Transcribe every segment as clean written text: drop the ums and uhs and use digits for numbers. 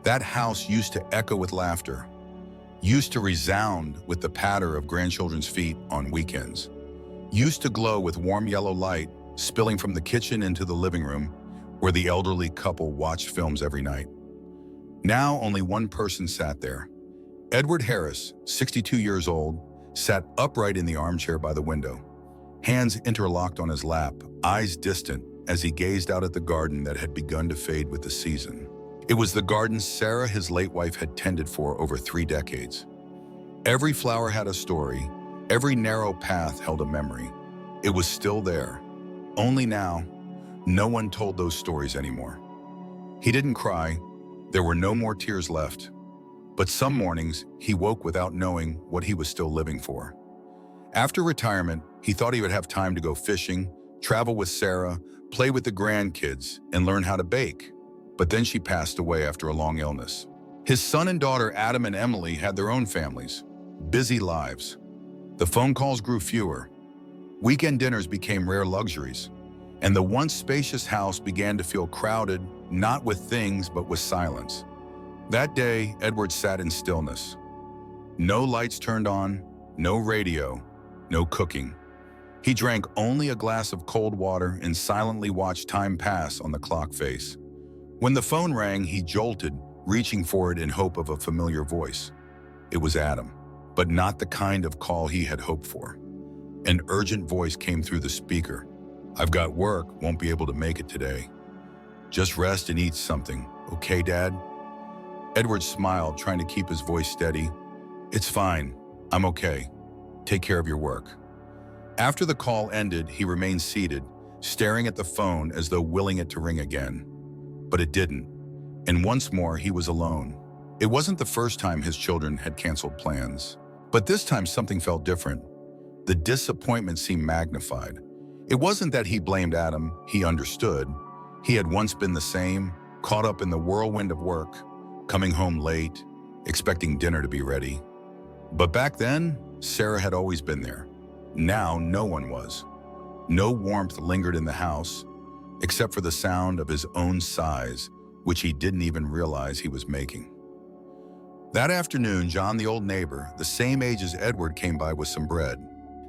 That house used to echo with laughter, used to resound with the patter of grandchildren's feet on weekends, used to glow with warm yellow light spilling from the kitchen into the living room where the elderly couple watched films every night. Now only one person sat there. Edward Harris, 62 years old, sat upright in the armchair by the window, hands interlocked on his lap, eyes distant as he gazed out at the garden that had begun to fade with the season. It was the garden Sarah, his late wife, had tended for over 3 decades. Every flower had a story, every narrow path held a memory. It was still there. Only now, no one told those stories anymore. He didn't cry. There were no more tears left. But some mornings, he woke without knowing what he was still living for. After retirement, he thought he would have time to go fishing, travel with Sarah, play with the grandkids, and learn how to bake. But then she passed away after a long illness. His son and daughter, Adam and Emily, had their own families, busy lives. The phone calls grew fewer. Weekend dinners became rare luxuries, and the once spacious house began to feel crowded, not with things, but with silence. That day, Edward sat in stillness. No lights turned on, no radio, no cooking. He drank only a glass of cold water and silently watched time pass on the clock face. When the phone rang, he jolted, reaching for it in hope of a familiar voice. It was Adam, but not the kind of call he had hoped for. An urgent voice came through the speaker. "I've got work, won't be able to make it today. Just rest and eat something, okay, Dad?" Edward smiled, trying to keep his voice steady. "It's fine, I'm okay. Take care of your work." After the call ended, he remained seated, staring at the phone as though willing it to ring again. But it didn't, and once more he was alone. It wasn't the first time his children had canceled plans, but this time something felt different. The disappointment seemed magnified. It wasn't that he blamed Adam, he understood. He had once been the same, caught up in the whirlwind of work, coming home late, expecting dinner to be ready. But back then, Sarah had always been there. Now no one was. No warmth lingered in the house, except for the sound of his own sighs, which he didn't even realize he was making. That afternoon, John, the old neighbor, the same age as Edward, came by with some bread.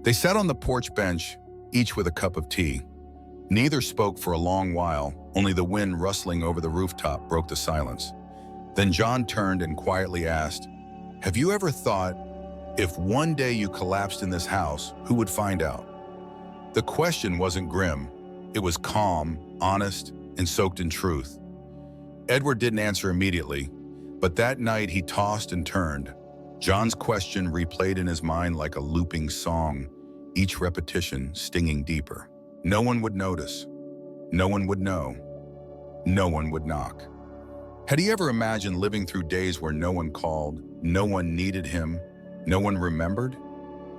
They sat on the porch bench, each with a cup of tea. Neither spoke for a long while, only the wind rustling over the rooftop broke the silence. Then John turned and quietly asked, "Have you ever thought, if one day you collapsed in this house, who would find out?" The question wasn't grim. It was calm, honest, and soaked in truth. Edward didn't answer immediately, but that night he tossed and turned. John's question replayed in his mind like a looping song, each repetition stinging deeper. No one would notice. No one would know. No one would knock. Had he ever imagined living through days where no one called, no one needed him, no one remembered?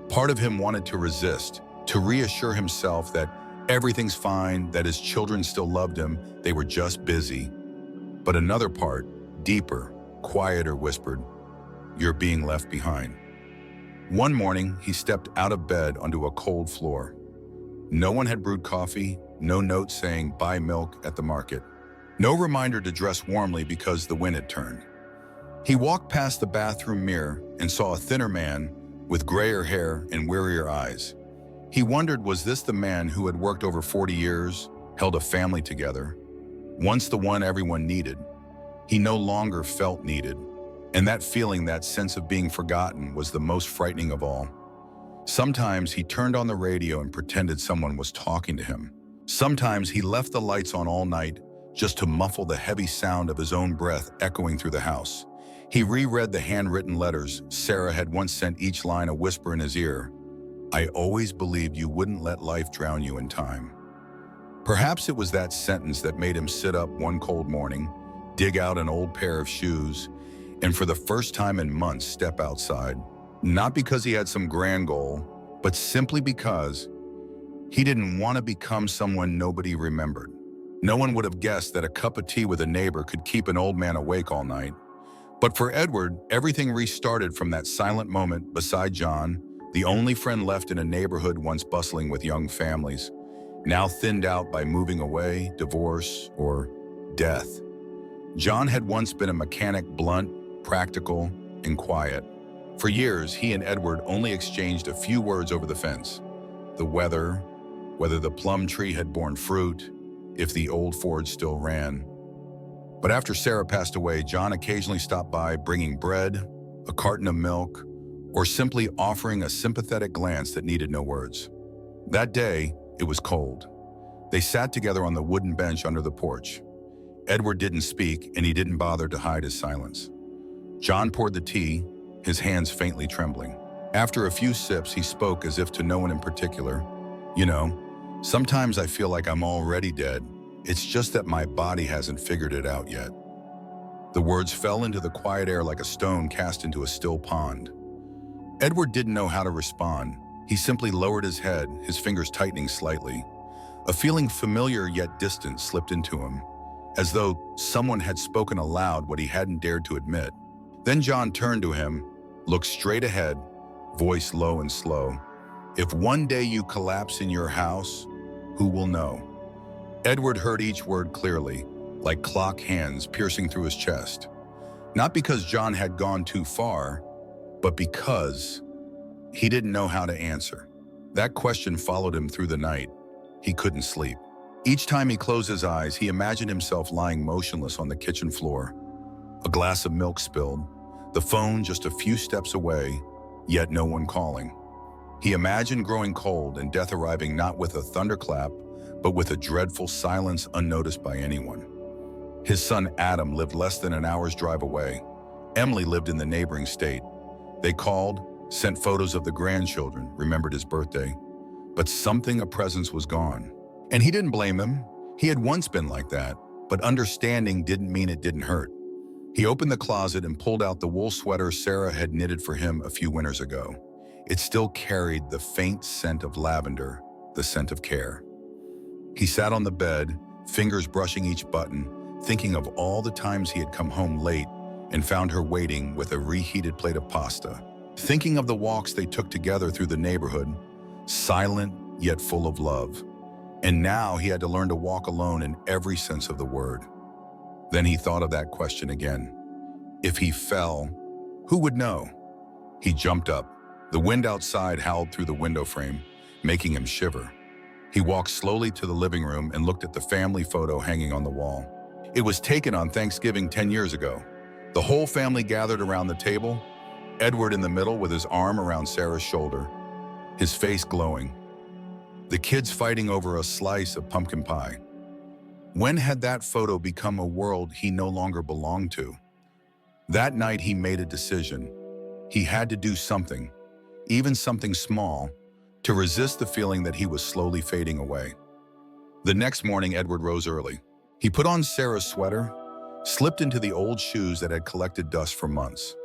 Part of him wanted to resist, to reassure himself that everything's fine, that his children still loved him, they were just busy. But another part, deeper, quieter, whispered, "You're being left behind." One morning, he stepped out of bed onto a cold floor. No one had brewed coffee, no note saying buy milk at the market, no reminder to dress warmly because the wind had turned. He walked past the bathroom mirror and saw a thinner man with grayer hair and wearier eyes. He wondered, was this the man who had worked over 40 years, held a family together, once the one everyone needed? He no longer felt needed, and that feeling, that sense of being forgotten, was the most frightening of all. Sometimes he turned on the radio and pretended someone was talking to him. Sometimes he left the lights on all night just to muffle the heavy sound of his own breath echoing through the house. He reread the handwritten letters Sarah had once sent, each line a whisper in his ear. "I always believed you wouldn't let life drown you in time." Perhaps it was that sentence that made him sit up one cold morning, dig out an old pair of shoes, and for the first time in months step outside. Not because he had some grand goal, but simply because he didn't want to become someone nobody remembered. No one would have guessed that a cup of tea with a neighbor could keep an old man awake all night. But for Edward, everything restarted from that silent moment beside John, the only friend left in a neighborhood once bustling with young families, now thinned out by moving away, divorce, or death. John had once been a mechanic, blunt, practical, and quiet. For years, he and Edward only exchanged a few words over the fence. The weather, whether the plum tree had borne fruit, if the old Ford still ran. But after Sarah passed away, John occasionally stopped by, bringing bread, a carton of milk, or simply offering a sympathetic glance that needed no words. That day, it was cold. They sat together on the wooden bench under the porch. Edward didn't speak, and he didn't bother to hide his silence. John poured the tea, his hands faintly trembling. After a few sips, he spoke as if to no one in particular. "You know, sometimes I feel like I'm already dead. It's just that my body hasn't figured it out yet." The words fell into the quiet air like a stone cast into a still pond. Edward didn't know how to respond. He simply lowered his head, his fingers tightening slightly. A feeling familiar yet distant slipped into him, as though someone had spoken aloud what he hadn't dared to admit. Then John turned to him, looked straight ahead, voice low and slow. "If one day you collapse in your house, who will know?" Edward heard each word clearly, like clock hands piercing through his chest. Not because John had gone too far, but because he didn't know how to answer. That question followed him through the night. He couldn't sleep. Each time he closed his eyes, he imagined himself lying motionless on the kitchen floor. A glass of milk spilled, the phone just a few steps away, yet no one calling. He imagined growing cold and death arriving not with a thunderclap, but with a dreadful silence unnoticed by anyone. His son Adam lived less than an hour's drive away. Emily lived in the neighboring state. They called, sent photos of the grandchildren, remembered his birthday. But something, a presence, was gone. And he didn't blame them. He had once been like that, but understanding didn't mean it didn't hurt. He opened the closet and pulled out the wool sweater Sarah had knitted for him a few winters ago. It still carried the faint scent of lavender, the scent of care. He sat on the bed, fingers brushing each button, thinking of all the times he had come home late and found her waiting with a reheated plate of pasta. Thinking of the walks they took together through the neighborhood, silent yet full of love. And now he had to learn to walk alone in every sense of the word. Then he thought of that question again. If he fell, who would know? He jumped up. The wind outside howled through the window frame, making him shiver. He walked slowly to the living room and looked at the family photo hanging on the wall. It was taken on Thanksgiving 10 years ago. The whole family gathered around the table, Edward in the middle with his arm around Sarah's shoulder, his face glowing. The kids fighting over a slice of pumpkin pie. When had that photo become a world he no longer belonged to? That night he made a decision. He had to do something, even something small, to resist the feeling that he was slowly fading away. The next morning, Edward rose early. He put on Sarah's sweater, slipped into the old shoes that had collected dust for months.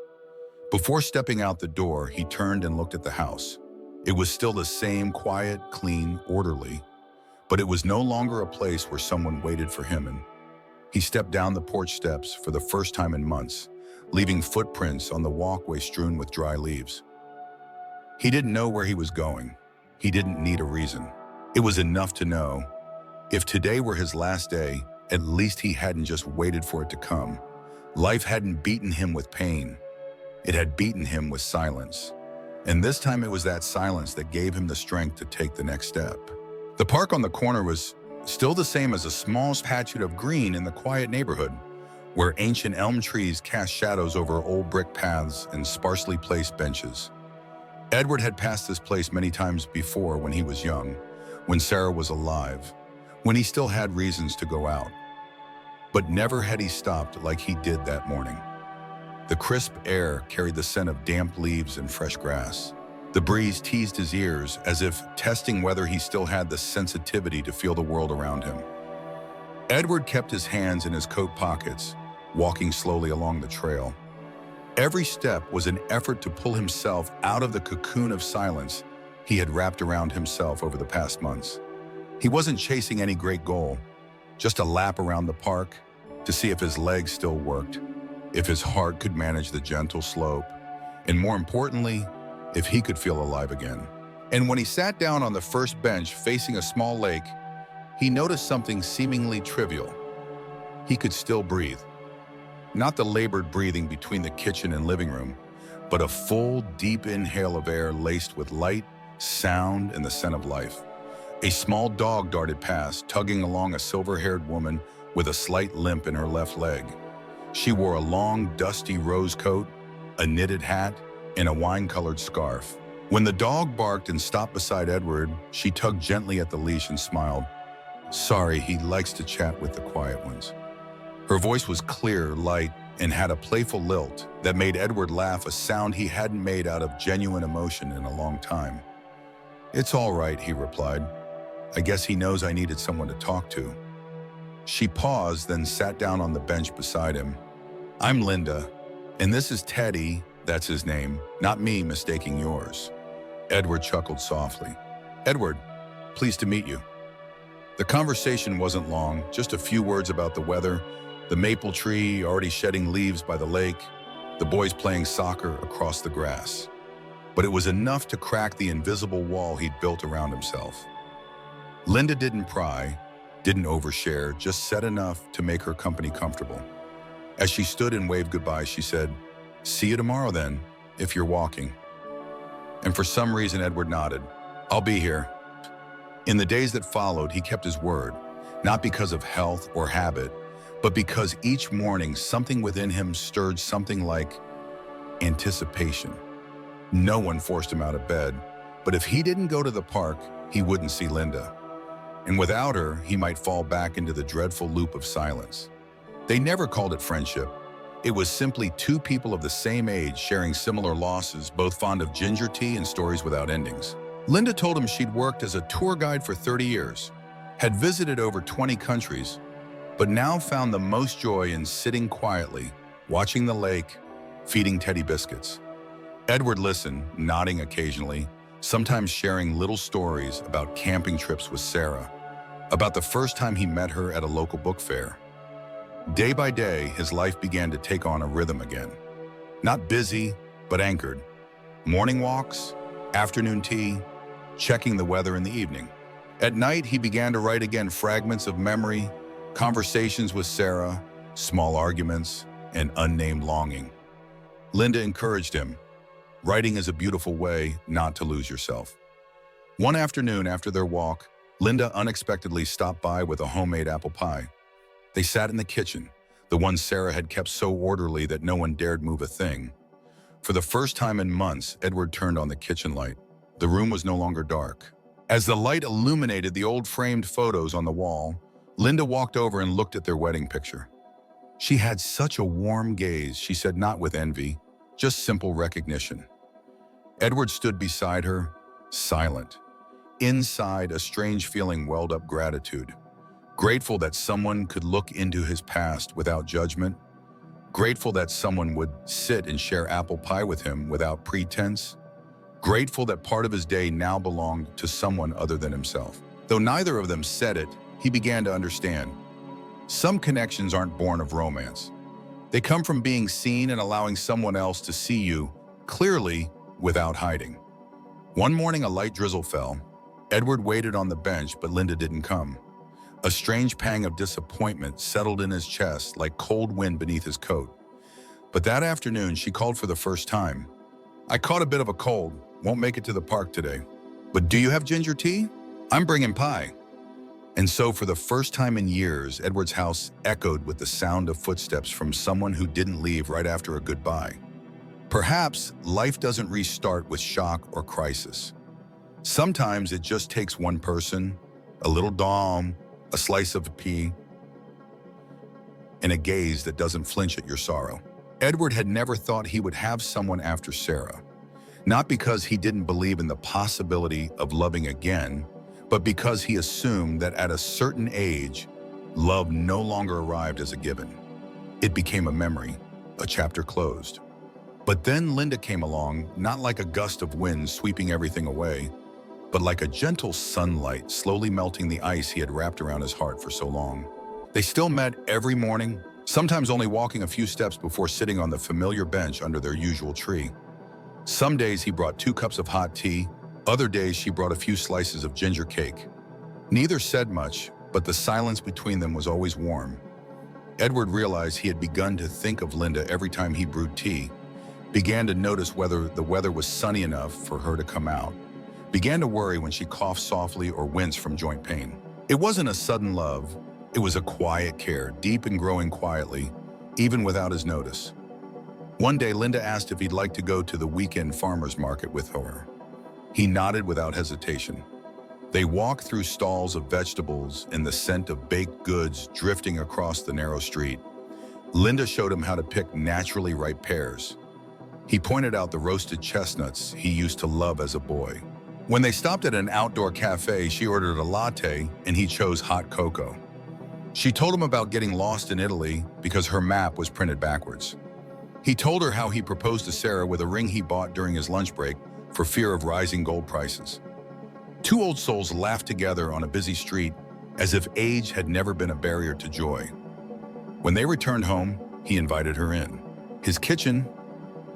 Before stepping out the door, he turned and looked at the house. It was still the same quiet, clean, orderly, but it was no longer a place where someone waited for him. And he stepped down the porch steps for the first time in months, leaving footprints on the walkway strewn with dry leaves. He didn't know where he was going. He didn't need a reason. It was enough to know, if today were his last day, at least he hadn't just waited for it to come. Life hadn't beaten him with pain. It had beaten him with silence. And this time it was that silence that gave him the strength to take the next step. The park on the corner was still the same as a small patch of green in the quiet neighborhood, where ancient elm trees cast shadows over old brick paths and sparsely placed benches. Edward had passed this place many times before when he was young, when Sarah was alive, when he still had reasons to go out. But never had he stopped like he did that morning. The crisp air carried the scent of damp leaves and fresh grass. The breeze teased his ears as if testing whether he still had the sensitivity to feel the world around him. Edward kept his hands in his coat pockets, walking slowly along the trail. Every step was an effort to pull himself out of the cocoon of silence he had wrapped around himself over the past months. He wasn't chasing any great goal, just a lap around the park to see if his legs still worked, if his heart could manage the gentle slope, and more importantly, if he could feel alive again. And when he sat down on the first bench facing a small lake, he noticed something seemingly trivial. He could still breathe. Not the labored breathing between the kitchen and living room, but a full, deep inhale of air laced with light, sound, and the scent of life. A small dog darted past, tugging along a silver-haired woman with a slight limp in her left leg. She wore a long, dusty rose coat, a knitted hat, and a wine-colored scarf. When the dog barked and stopped beside Edward, she tugged gently at the leash and smiled. Sorry, he likes to chat with the quiet ones. Her voice was clear, light, and had a playful lilt that made Edward laugh, a sound he hadn't made out of genuine emotion in a long time. It's all right, he replied. I guess he knows I needed someone to talk to. She paused, then sat down on the bench beside him. I'm Linda, and this is Teddy, that's his name, not me mistaking yours. Edward chuckled softly. Edward, pleased to meet you. The conversation wasn't long, just a few words about the weather, the maple tree already shedding leaves by the lake, the boys playing soccer across the grass. But it was enough to crack the invisible wall he'd built around himself. Linda didn't pry, didn't overshare, just said enough to make her company comfortable. As she stood and waved goodbye, she said, See you tomorrow then, if you're walking. And for some reason, Edward nodded. I'll be here. In the days that followed, he kept his word, not because of health or habit, but because each morning something within him stirred something like anticipation. No one forced him out of bed, but if he didn't go to the park, he wouldn't see Linda. And without her, he might fall back into the dreadful loop of silence. They never called it friendship. It was simply two people of the same age sharing similar losses, both fond of ginger tea and stories without endings. Linda told him she'd worked as a tour guide for 30 years, had visited over 20 countries, but now found the most joy in sitting quietly, watching the lake, feeding Teddy biscuits. Edward listened, nodding occasionally, sometimes sharing little stories about camping trips with Sarah, about the first time he met her at a local book fair. Day by day, his life began to take on a rhythm again. Not busy, but anchored. Morning walks, afternoon tea, checking the weather in the evening. At night, he began to write again fragments of memory, conversations with Sarah, small arguments, and unnamed longing. Linda encouraged him. Writing is a beautiful way not to lose yourself. One afternoon after their walk, Linda unexpectedly stopped by with a homemade apple pie. They sat in the kitchen, the one Sarah had kept so orderly that no one dared move a thing. For the first time in months, Edward turned on the kitchen light. The room was no longer dark. As the light illuminated the old framed photos on the wall, Linda walked over and looked at their wedding picture. She had such a warm gaze, she said, not with envy, just simple recognition. Edward stood beside her, silent. Inside, a strange feeling welled up: gratitude. Grateful that someone could look into his past without judgment. Grateful that someone would sit and share apple pie with him without pretense. Grateful that part of his day now belonged to someone other than himself. Though neither of them said it, he began to understand. Some connections aren't born of romance. They come from being seen and allowing someone else to see you clearly without hiding. One morning, a light drizzle fell. Edward waited on the bench, but Linda didn't come. A strange pang of disappointment settled in his chest like cold wind beneath his coat. But that afternoon, she called for the first time. I caught a bit of a cold, won't make it to the park today. But do you have ginger tea? I'm bringing pie. And so for the first time in years, Edward's house echoed with the sound of footsteps from someone who didn't leave right after a goodbye. Perhaps life doesn't restart with shock or crisis. Sometimes it just takes one person, a little dawn, a slice of pea, and a gaze that doesn't flinch at your sorrow. Edward had never thought he would have someone after Sarah, not because he didn't believe in the possibility of loving again, but because he assumed that at a certain age, love no longer arrived as a given. It became a memory, a chapter closed. But then Linda came along, not like a gust of wind sweeping everything away, but like a gentle sunlight slowly melting the ice he had wrapped around his heart for so long. They still met every morning, sometimes only walking a few steps before sitting on the familiar bench under their usual tree. Some days he brought 2 cups of hot tea, other days she brought a few slices of ginger cake. Neither said much, but the silence between them was always warm. Edward realized he had begun to think of Linda every time he brewed tea, began to notice whether the weather was sunny enough for her to come out, began to worry when she coughed softly or winced from joint pain. It wasn't a sudden love, it was a quiet care, deep and growing quietly, even without his notice. One day, Linda asked if he'd like to go to the weekend farmer's market with her. He nodded without hesitation. They walked through stalls of vegetables and the scent of baked goods drifting across the narrow street. Linda showed him how to pick naturally ripe pears. He pointed out the roasted chestnuts he used to love as a boy. When they stopped at an outdoor cafe, she ordered a latte and he chose hot cocoa. She told him about getting lost in Italy because her map was printed backwards. He told her how he proposed to Sarah with a ring he bought during his lunch break for fear of rising gold prices. Two old souls laughed together on a busy street as if age had never been a barrier to joy. When they returned home, he invited her in. His kitchen,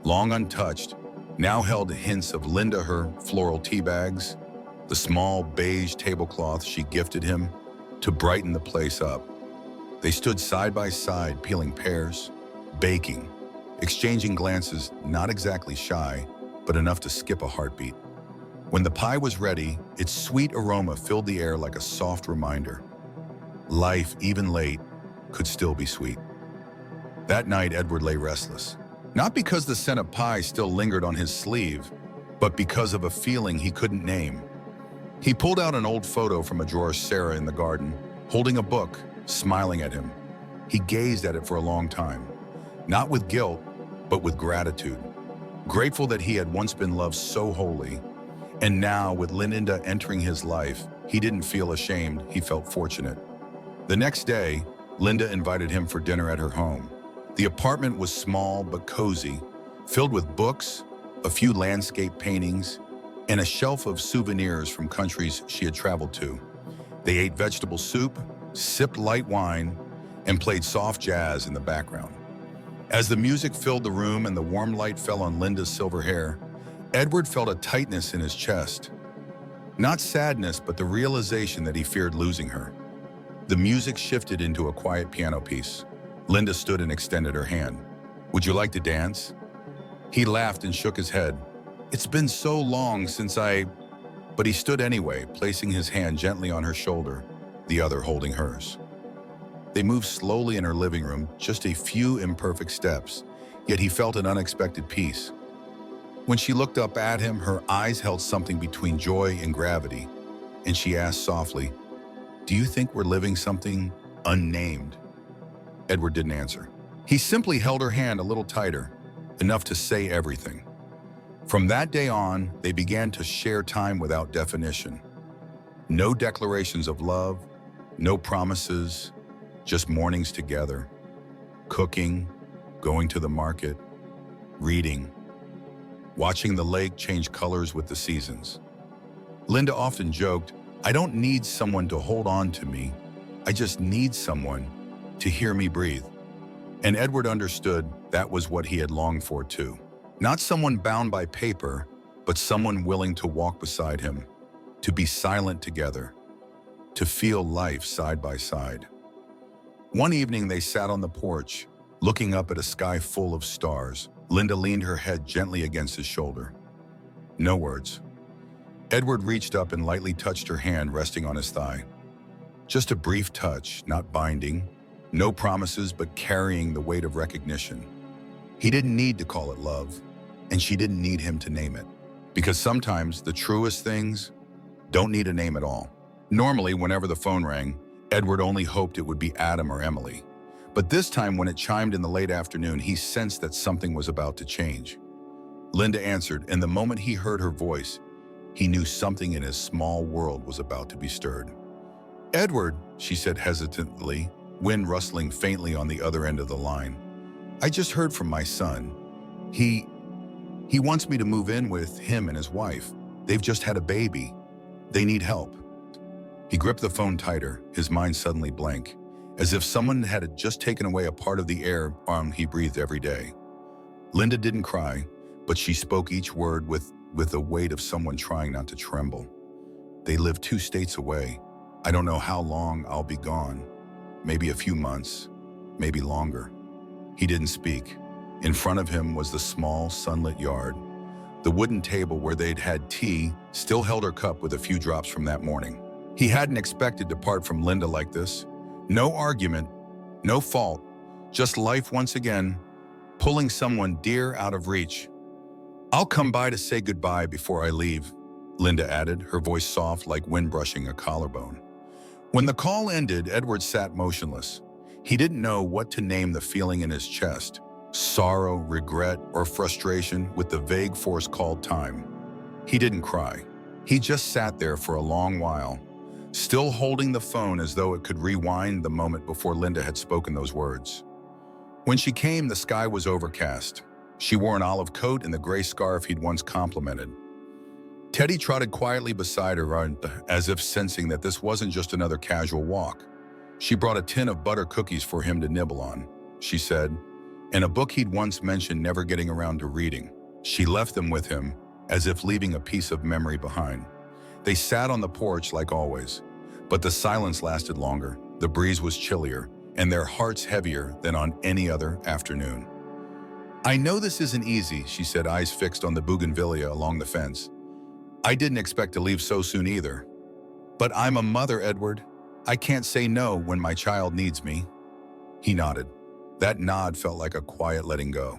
long untouched, now held hints of Linda, her floral tea bags, the small beige tablecloth she gifted him to brighten the place up. They stood side by side, peeling pears, baking, exchanging glances not exactly shy, but enough to skip a heartbeat. When the pie was ready, its sweet aroma filled the air like a soft reminder. Life, even late, could still be sweet. That night, Edward lay restless. Not because the scent of pie still lingered on his sleeve, but because of a feeling he couldn't name. He pulled out an old photo from a drawer of Sarah in the garden, holding a book, smiling at him. He gazed at it for a long time, not with guilt, but with gratitude. Grateful that he had once been loved so wholly, and now, with Linda entering his life, he didn't feel ashamed, he felt fortunate. The next day, Linda invited him for dinner at her home. The apartment was small but cozy, filled with books, a few landscape paintings, and a shelf of souvenirs from countries she had traveled to. They ate vegetable soup, sipped light wine, and played soft jazz in the background. As the music filled the room and the warm light fell on Linda's silver hair, Edward felt a tightness in his chest. Not sadness, but the realization that he feared losing her. The music shifted into a quiet piano piece. Linda stood and extended her hand. "Would you like to dance?" He laughed and shook his head. "It's been so long since I..." But he stood anyway, placing his hand gently on her shoulder, the other holding hers. They moved slowly in her living room, just a few imperfect steps, yet he felt an unexpected peace. When she looked up at him, her eyes held something between joy and gravity, and she asked softly, "Do you think we're living something unnamed?" Edward didn't answer. He simply held her hand a little tighter, enough to say everything. From that day on, they began to share time without definition. No declarations of love, no promises, just mornings together, cooking, going to the market, reading, watching the lake change colors with the seasons. Linda often joked, "I don't need someone to hold on to me. I just need someone to hear me breathe." And Edward understood that was what he had longed for too. Not someone bound by paper, but someone willing to walk beside him, to be silent together, to feel life side by side. One evening they sat on the porch, looking up at a sky full of stars. Linda leaned her head gently against his shoulder. No words. Edward reached up and lightly touched her hand resting on his thigh. Just a brief touch, not binding, no promises, but carrying the weight of recognition. He didn't need to call it love, and she didn't need him to name it. Because sometimes the truest things don't need a name at all. Normally, whenever the phone rang, Edward only hoped it would be Adam or Emily. But this time, when it chimed in the late afternoon, he sensed that something was about to change. Linda answered, and the moment he heard her voice, he knew something in his small world was about to be stirred. "Edward," she said hesitantly, wind rustling faintly on the other end of the line. "I just heard from my son. He wants me to move in with him and his wife. They've just had a baby. They need help." He gripped the phone tighter, his mind suddenly blank, as if someone had just taken away a part of the air he breathed every day. Linda didn't cry, but she spoke each word with the weight of someone trying not to tremble. "They live 2 states away. I don't know how long I'll be gone. Maybe a few months, maybe longer. He didn't speak. In front of him was the small, sunlit yard. The wooden table where they'd had tea still held her cup with a few drops from that morning. He hadn't expected to part from Linda like this. No argument, no fault, just life once again, pulling someone dear out of reach. "I'll come by to say goodbye before I leave," Linda added, her voice soft like wind brushing a collarbone. When the call ended, Edward sat motionless. He didn't know what to name the feeling in his chest: sorrow, regret, or frustration with the vague force called time. He didn't cry. He just sat there for a long while, still holding the phone as though it could rewind the moment before Linda had spoken those words. When she came, the sky was overcast. She wore an olive coat and the gray scarf he'd once complimented. Teddy trotted quietly beside her, as if sensing that this wasn't just another casual walk. She brought a tin of butter cookies for him to nibble on, she said, and a book he'd once mentioned never getting around to reading. She left them with him, as if leaving a piece of memory behind. They sat on the porch like always, but the silence lasted longer. The breeze was chillier, and their hearts heavier than on any other afternoon. "I know this isn't easy," she said, eyes fixed on the bougainvillea along the fence. "I didn't expect to leave so soon either. But I'm a mother, Edward. I can't say no when my child needs me." He nodded. That nod felt like a quiet letting go.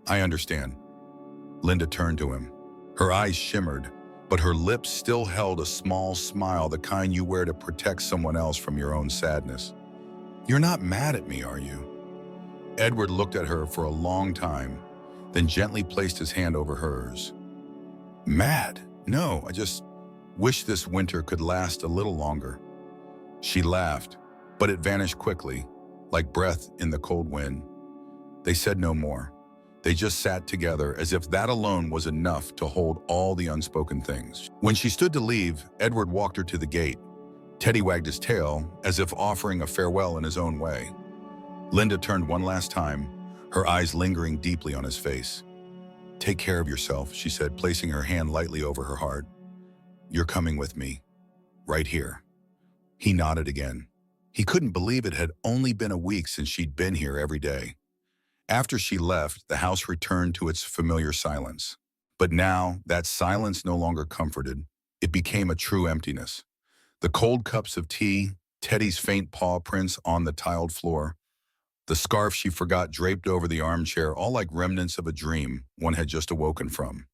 "I understand." Linda turned to him. Her eyes shimmered, but her lips still held a small smile, the kind you wear to protect someone else from your own sadness. "You're not mad at me, are you?" Edward looked at her for a long time, then gently placed his hand over hers. "Mad? No, I just wish this winter could last a little longer." She laughed, but it vanished quickly, like breath in the cold wind. They said no more. They just sat together as if that alone was enough to hold all the unspoken things. When she stood to leave, Edward walked her to the gate. Teddy wagged his tail, as if offering a farewell in his own way. Linda turned one last time, her eyes lingering deeply on his face. "Take care of yourself," she said, placing her hand lightly over her heart. "You're coming with me, right here." He nodded again. He couldn't believe it had only been a week since she'd been here every day. After she left, the house returned to its familiar silence. But now, that silence no longer comforted. It became a true emptiness. The cold cups of tea, Teddy's faint paw prints on the tiled floor, the scarf she forgot draped over the armchair, all like remnants of a dream one had just awoken from.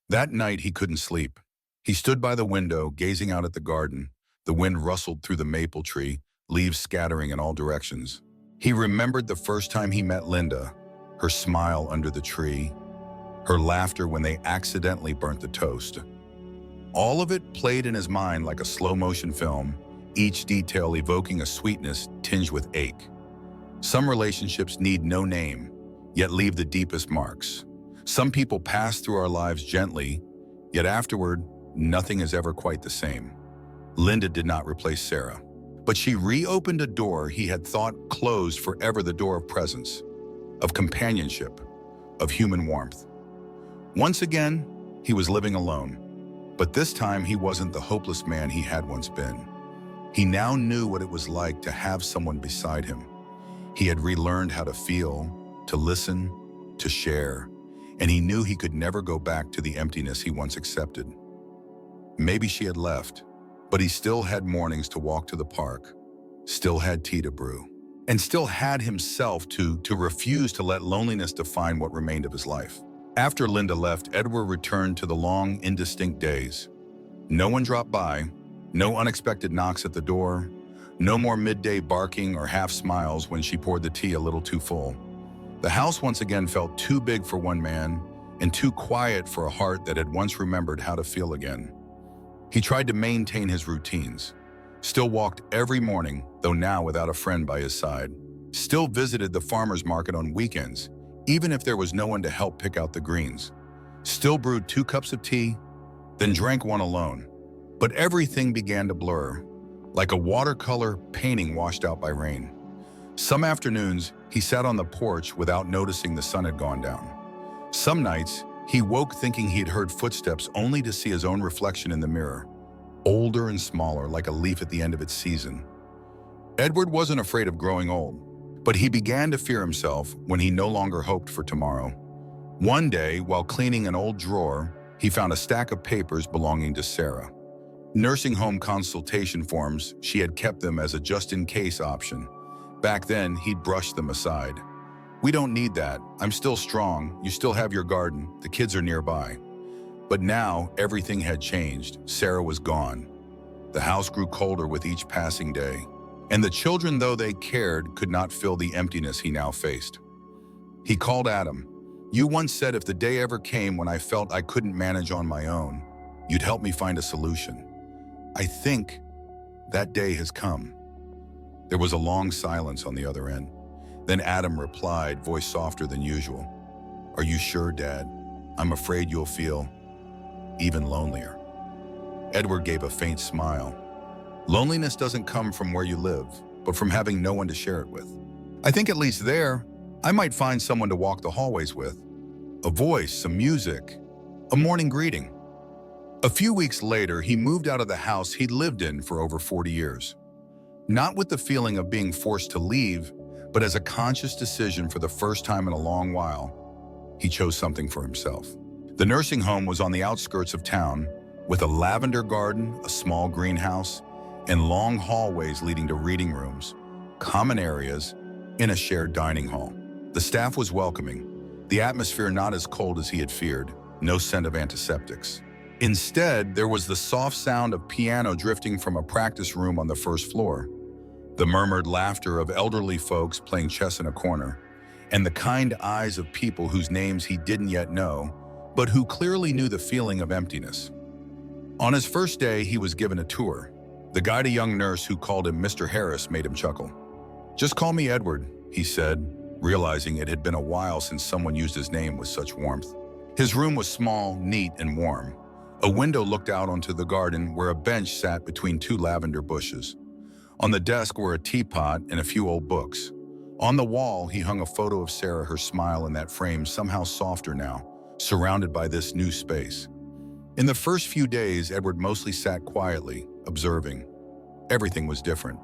That night, he couldn't sleep. He stood by the window, gazing out at the garden. The wind rustled through the maple tree, leaves scattering in all directions. He remembered the first time he met Linda, her smile under the tree, her laughter when they accidentally burnt the toast. All of it played in his mind like a slow-motion film, each detail evoking a sweetness tinged with ache. Some relationships need no name, yet leave the deepest marks. Some people pass through our lives gently, yet afterward, nothing is ever quite the same. Linda did not replace Sarah, but she reopened a door he had thought closed forever, the door of presence, of companionship, of human warmth. Once again, he was living alone, but this time he wasn't the hopeless man he had once been. He now knew what it was like to have someone beside him. He had relearned how to feel, to listen, to share, and he knew he could never go back to the emptiness he once accepted. Maybe she had left, but he still had mornings to walk to the park, still had tea to brew, and still had himself to refuse to let loneliness define what remained of his life. After Linda left, Edward returned to the long, indistinct days. No one dropped by, no unexpected knocks at the door, no more midday barking or half smiles when she poured the tea a little too full. The house once again felt too big for one man and too quiet for a heart that had once remembered how to feel again. He tried to maintain his routines, still walked every morning, though now without a friend by his side, still visited the farmer's market on weekends, even if there was no one to help pick out the greens, still brewed 2 cups of tea, then drank one alone. But everything began to blur, like a watercolor painting washed out by rain. Some afternoons, he sat on the porch without noticing the sun had gone down. Some nights, he woke thinking he had heard footsteps only to see his own reflection in the mirror, older and smaller, like a leaf at the end of its season. Edward wasn't afraid of growing old, But he began to fear himself when he no longer hoped for tomorrow. One day, while cleaning an old drawer, he found a stack of papers belonging to Sarah. Nursing home consultation forms, she had kept them as a just-in-case option. Back then, he'd brushed them aside. "We don't need that. I'm still strong. You still have your garden. The kids are nearby." But now, everything had changed. Sarah was gone. The house grew colder with each passing day. And the children, though they cared, could not fill the emptiness he now faced. He called Adam. "You once said if the day ever came when I felt I couldn't manage on my own, you'd help me find a solution. I think that day has come." There was a long silence on the other end. Then Adam replied, voice softer than usual. "Are you sure, Dad? I'm afraid you'll feel even lonelier." Edward gave a faint smile. "Loneliness doesn't come from where you live, but from having no one to share it with. I think at least there, I might find someone to walk the hallways with. A voice, some music, a morning greeting." A few weeks later, he moved out of the house he'd lived in for over 40 years. Not with the feeling of being forced to leave, but as a conscious decision for the first time in a long while, he chose something for himself. The nursing home was on the outskirts of town, with a lavender garden, a small greenhouse, and long hallways leading to reading rooms, common areas, and a shared dining hall. The staff was welcoming, the atmosphere not as cold as he had feared, no scent of antiseptics. Instead, there was the soft sound of piano drifting from a practice room on the first floor, the murmured laughter of elderly folks playing chess in a corner, and the kind eyes of people whose names he didn't yet know, but who clearly knew the feeling of emptiness. On his first day, he was given a tour. The guide, a young nurse who called him Mr. Harris, made him chuckle. "Just call me Edward," he said, realizing it had been a while since someone used his name with such warmth. His room was small, neat, and warm. A window looked out onto the garden where a bench sat between two lavender bushes. On the desk were a teapot and a few old books. On the wall, he hung a photo of Sarah, her smile in that frame somehow softer now, surrounded by this new space. In the first few days, Edward mostly sat quietly, observing. Everything was different,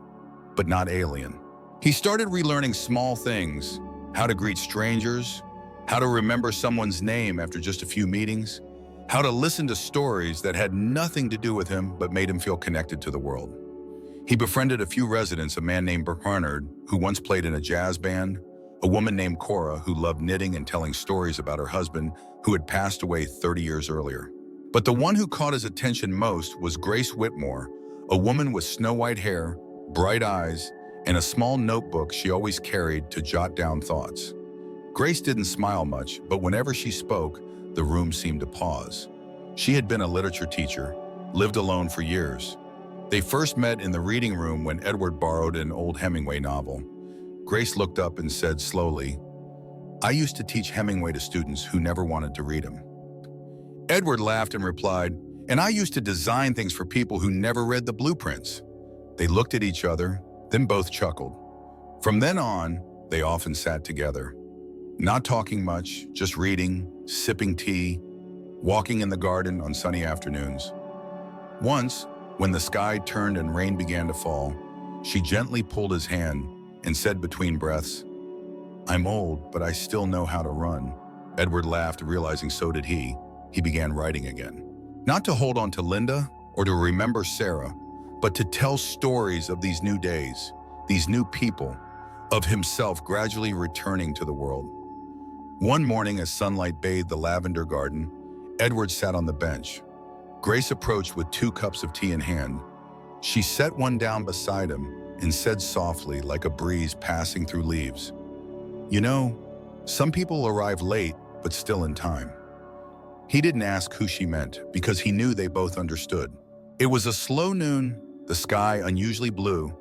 but not alien. He started relearning small things, how to greet strangers, how to remember someone's name after just a few meetings, how to listen to stories that had nothing to do with him but made him feel connected to the world. He befriended a few residents, a man named Bernard, who once played in a jazz band, a woman named Cora, who loved knitting and telling stories about her husband, who had passed away 30 years earlier. But the one who caught his attention most was Grace Whitmore, a woman with snow-white hair, bright eyes, and a small notebook she always carried to jot down thoughts. Grace didn't smile much, but whenever she spoke, the room seemed to pause. She had been a literature teacher, lived alone for years. They first met in the reading room when Edward borrowed an old Hemingway novel. Grace looked up and said slowly, "I used to teach Hemingway to students who never wanted to read him." Edward laughed and replied, "And I used to design things for people who never read the blueprints." They looked at each other, then both chuckled. From then on, they often sat together, not talking much, just reading, sipping tea, walking in the garden on sunny afternoons. Once, when the sky turned and rain began to fall, she gently pulled his hand and said between breaths, "I'm old, but I still know how to run." Edward laughed, realizing so did he. He began writing again. Not to hold on to Linda or to remember Sarah, but to tell stories of these new days, these new people, of himself gradually returning to the world. One morning, as sunlight bathed the lavender garden, Edward sat on the bench. Grace approached with 2 cups of tea in hand. She set one down beside him and said softly, like a breeze passing through leaves, "You know, some people arrive late, but still in time." He didn't ask who she meant, because he knew they both understood. It was a slow noon, the sky unusually blue,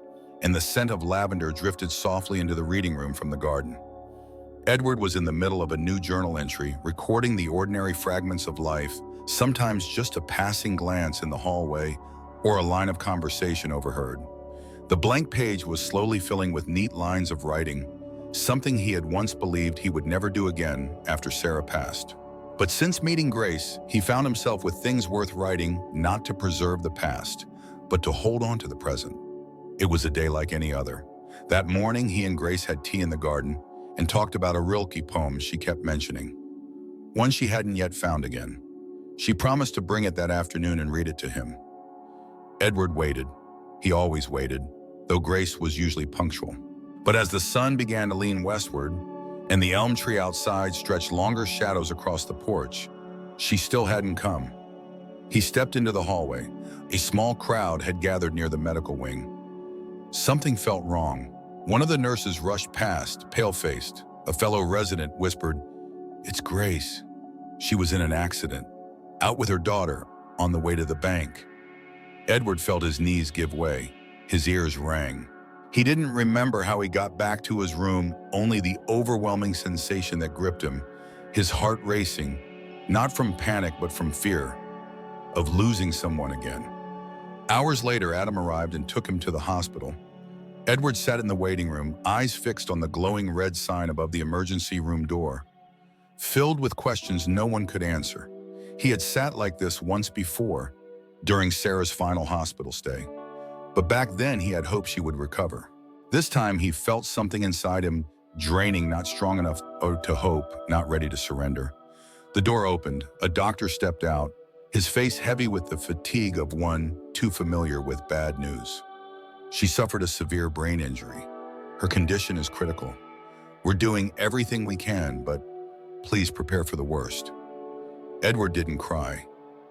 and the scent of lavender drifted softly into the reading room from the garden. Edward was in the middle of a new journal entry, recording the ordinary fragments of life, sometimes just a passing glance in the hallway or a line of conversation overheard. The blank page was slowly filling with neat lines of writing, something he had once believed he would never do again after Sarah passed. But since meeting Grace, he found himself with things worth writing, not to preserve the past, but to hold on to the present. It was a day like any other. That morning, he and Grace had tea in the garden and talked about a Rilke poem she kept mentioning, one she hadn't yet found again. She promised to bring it that afternoon and read it to him. Edward waited. He always waited, though Grace was usually punctual. But as the sun began to lean westward and the elm tree outside stretched longer shadows across the porch, she still hadn't come. He stepped into the hallway. A small crowd had gathered near the medical wing. Something felt wrong. One of the nurses rushed past, pale-faced. A fellow resident whispered, "It's Grace. She was in an accident, out with her daughter, on the way to the bank." Edward felt his knees give way. His ears rang. He didn't remember how he got back to his room, only the overwhelming sensation that gripped him, his heart racing, not from panic but from fear of losing someone again. Hours later, Adam arrived and took him to the hospital. Edward sat in the waiting room, eyes fixed on the glowing red sign above the emergency room door. Filled with questions no one could answer. He had sat like this once before, during Sarah's final hospital stay. But back then he had hoped she would recover. This time he felt something inside him draining, not strong enough to hope, not ready to surrender. The door opened. A doctor stepped out, his face heavy with the fatigue of one too familiar with bad news. She suffered a severe brain injury. Her condition is critical. We're doing everything we can, but please prepare for the worst. Edward didn't cry,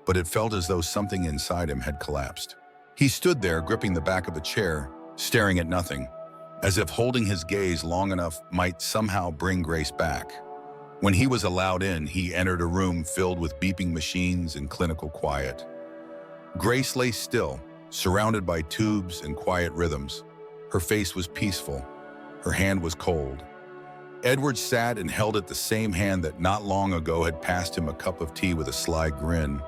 but it felt as though something inside him had collapsed. He stood there, gripping the back of a chair, staring at nothing, as if holding his gaze long enough might somehow bring Grace back. When he was allowed in, he entered a room filled with beeping machines and clinical quiet. Grace lay still, surrounded by tubes and quiet rhythms. Her face was peaceful. Her hand was cold. Edward sat and held it, the same hand that not long ago had passed him a cup of tea with a sly grin.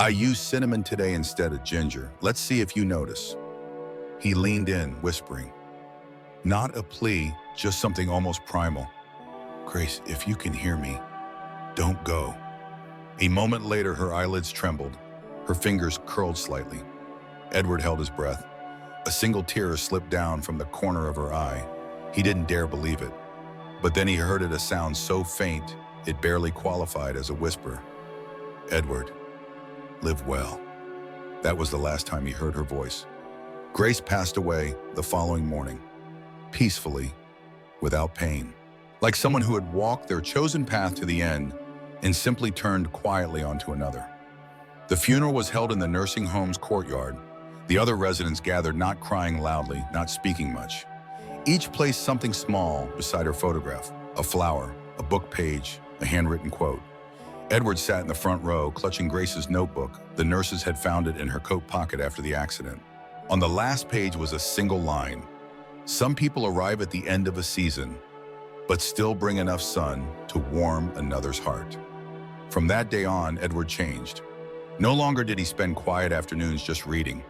"I used cinnamon today instead of ginger. Let's see if you notice." He leaned in, whispering. Not a plea, just something almost primal. "Grace, if you can hear me, don't go." A moment later, her eyelids trembled. Her fingers curled slightly. Edward held his breath. A single tear slipped down from the corner of her eye. He didn't dare believe it. But then he heard it, a sound so faint, it barely qualified as a whisper. "Edward, live well." That was the last time he heard her voice. Grace passed away the following morning, peacefully, without pain, like someone who had walked their chosen path to the end and simply turned quietly onto another. The funeral was held in the nursing home's courtyard. The other residents gathered, not crying loudly, not speaking much. Each placed something small beside her photograph, a flower, a book page, a handwritten quote. Edward sat in the front row, clutching Grace's notebook. The nurses had found it in her coat pocket after the accident. On the last page was a single line. "Some people arrive at the end of a season, but still bring enough sun to warm another's heart." From that day on, Edward changed. No longer did he spend quiet afternoons just reading.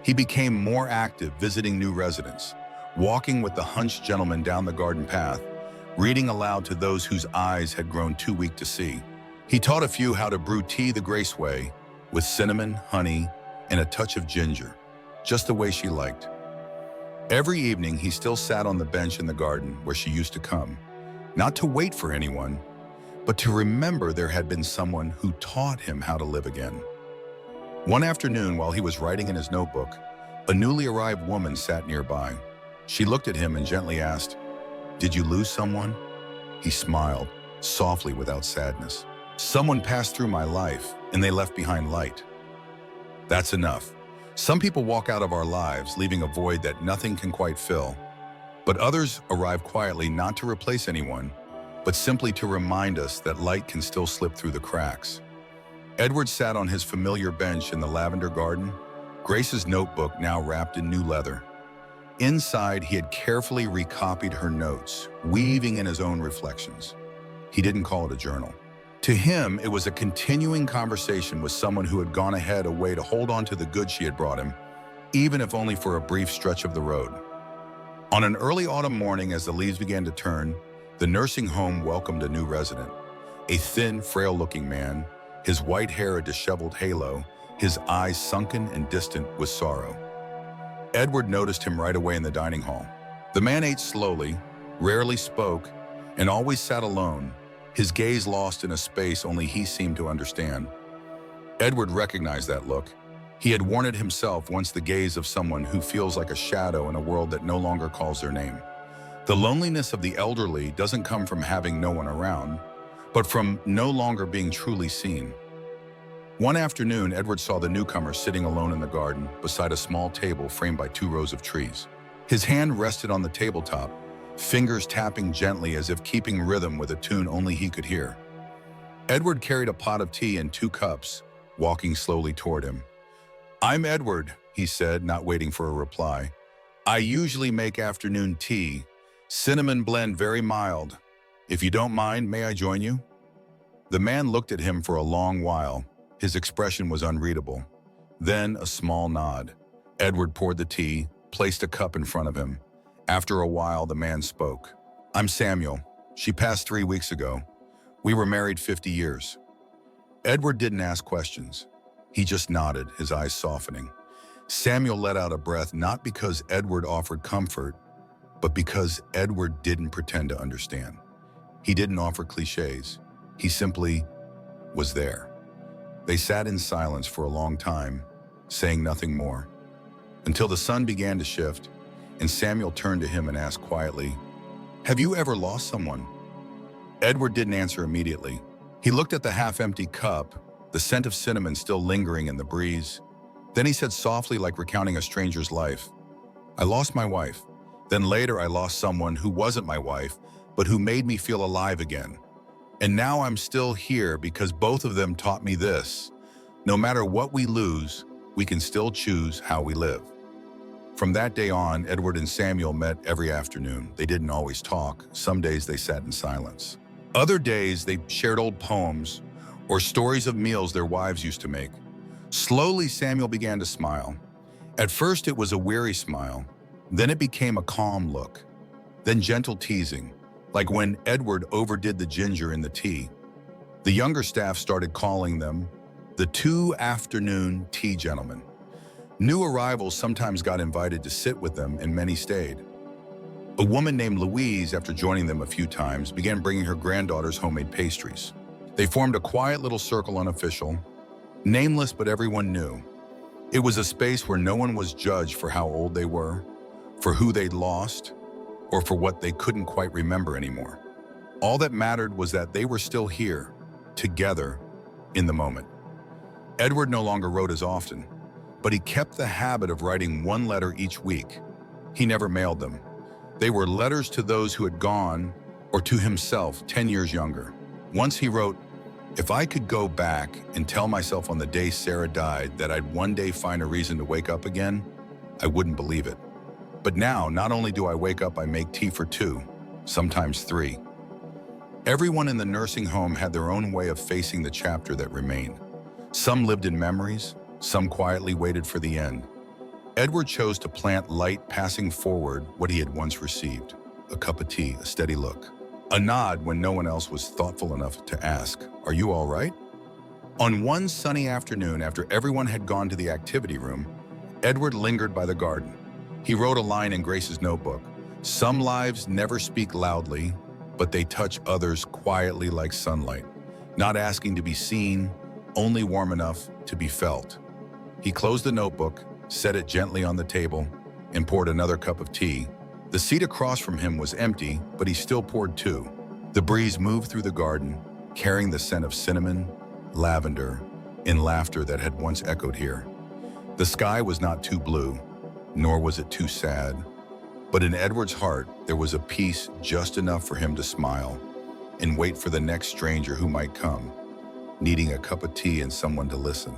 He became more active, visiting new residents, walking with the hunched gentleman down the garden path, reading aloud to those whose eyes had grown too weak to see. He taught a few how to brew tea the Grace way, with cinnamon, honey, and a touch of ginger, just the way she liked. Every evening, he still sat on the bench in the garden where she used to come, not to wait for anyone, but to remember there had been someone who taught him how to live again. One afternoon, while he was writing in his notebook, a newly arrived woman sat nearby. She looked at him and gently asked, "Did you lose someone?" He smiled, softly, without sadness. "Someone passed through my life, and they left behind light. That's enough. Some people walk out of our lives, leaving a void that nothing can quite fill. But others arrive quietly, not to replace anyone, but simply to remind us that light can still slip through the cracks." Edward sat on his familiar bench in the lavender garden, Grace's notebook now wrapped in new leather. Inside, he had carefully recopied her notes, weaving in his own reflections. He didn't call it a journal. To him, it was a continuing conversation with someone who had gone ahead, a way to hold on to the good she had brought him, even if only for a brief stretch of the road. On an early autumn morning, as the leaves began to turn, the nursing home welcomed a new resident. A thin, frail-looking man, his white hair a disheveled halo, his eyes sunken and distant with sorrow. Edward noticed him right away in the dining hall. The man ate slowly, rarely spoke, and always sat alone, his gaze lost in a space only he seemed to understand. Edward recognized that look. He had worn it himself once, the gaze of someone who feels like a shadow in a world that no longer calls their name. The loneliness of the elderly doesn't come from having no one around, but from no longer being truly seen. One afternoon, Edward saw the newcomer sitting alone in the garden beside a small table framed by 2 rows of trees. His hand rested on the tabletop, fingers tapping gently as if keeping rhythm with a tune only he could hear. Edward carried a pot of tea and 2 cups, walking slowly toward him. "I'm Edward," he said, not waiting for a reply. "I usually make afternoon tea, cinnamon blend, very mild. If you don't mind, may I join you?" The man looked at him for a long while. His expression was unreadable. Then a small nod. Edward poured the tea, placed a cup in front of him. After a while, the man spoke. "I'm Samuel. She passed 3 weeks ago. We were married 50 years. Edward didn't ask questions. He just nodded, his eyes softening. Samuel let out a breath, not because Edward offered comfort, but because Edward didn't pretend to understand. He didn't offer cliches. He simply was there. They sat in silence for a long time, saying nothing more, until the sun began to shift, and Samuel turned to him and asked quietly, "Have you ever lost someone?" Edward didn't answer immediately. He looked at the half-empty cup, the scent of cinnamon still lingering in the breeze. Then he said softly, like recounting a stranger's life, "I lost my wife. Then later I lost someone who wasn't my wife, but who made me feel alive again. And now I'm still here because both of them taught me this. No matter what we lose, we can still choose how we live." From that day on, Edward and Samuel met every afternoon. They didn't always talk. Some days they sat in silence. Other days they shared old poems or stories of meals their wives used to make. Slowly, Samuel began to smile. At first, it was a weary smile. Then it became a calm look. Then gentle teasing, like when Edward overdid the ginger in the tea. The younger staff started calling them the 2 afternoon tea gentlemen. New arrivals sometimes got invited to sit with them, and many stayed. A woman named Louise, after joining them a few times, began bringing her granddaughters homemade pastries. They formed a quiet little circle, unofficial, nameless, but everyone knew. It was a space where no one was judged for how old they were, for who they'd lost, or for what they couldn't quite remember anymore. All that mattered was that they were still here, together, in the moment. Edward no longer wrote as often, but he kept the habit of writing 1 letter each week. He never mailed them. They were letters to those who had gone, or to himself 10 years younger. Once he wrote, "If I could go back and tell myself on the day Sarah died that I'd one day find a reason to wake up again, I wouldn't believe it. But now, not only do I wake up, I make tea for 2, sometimes 3. Everyone in the nursing home had their own way of facing the chapter that remained. Some lived in memories, some quietly waited for the end. Edward chose to plant light, passing forward what he had once received. A cup of tea, a steady look. A nod when no one else was thoughtful enough to ask, "Are you all right?" On one sunny afternoon, after everyone had gone to the activity room, Edward lingered by the garden. He wrote a line in Grace's notebook. "Some lives never speak loudly, but they touch others quietly like sunlight, not asking to be seen, only warm enough to be felt." He closed the notebook, set it gently on the table, and poured another cup of tea. The seat across from him was empty, but he still poured 2. The breeze moved through the garden, carrying the scent of cinnamon, lavender, and laughter that had once echoed here. The sky was not too blue, nor was it too sad, but in Edward's heart there was a peace just enough for him to smile and wait for the next stranger who might come, needing a cup of tea and someone to listen.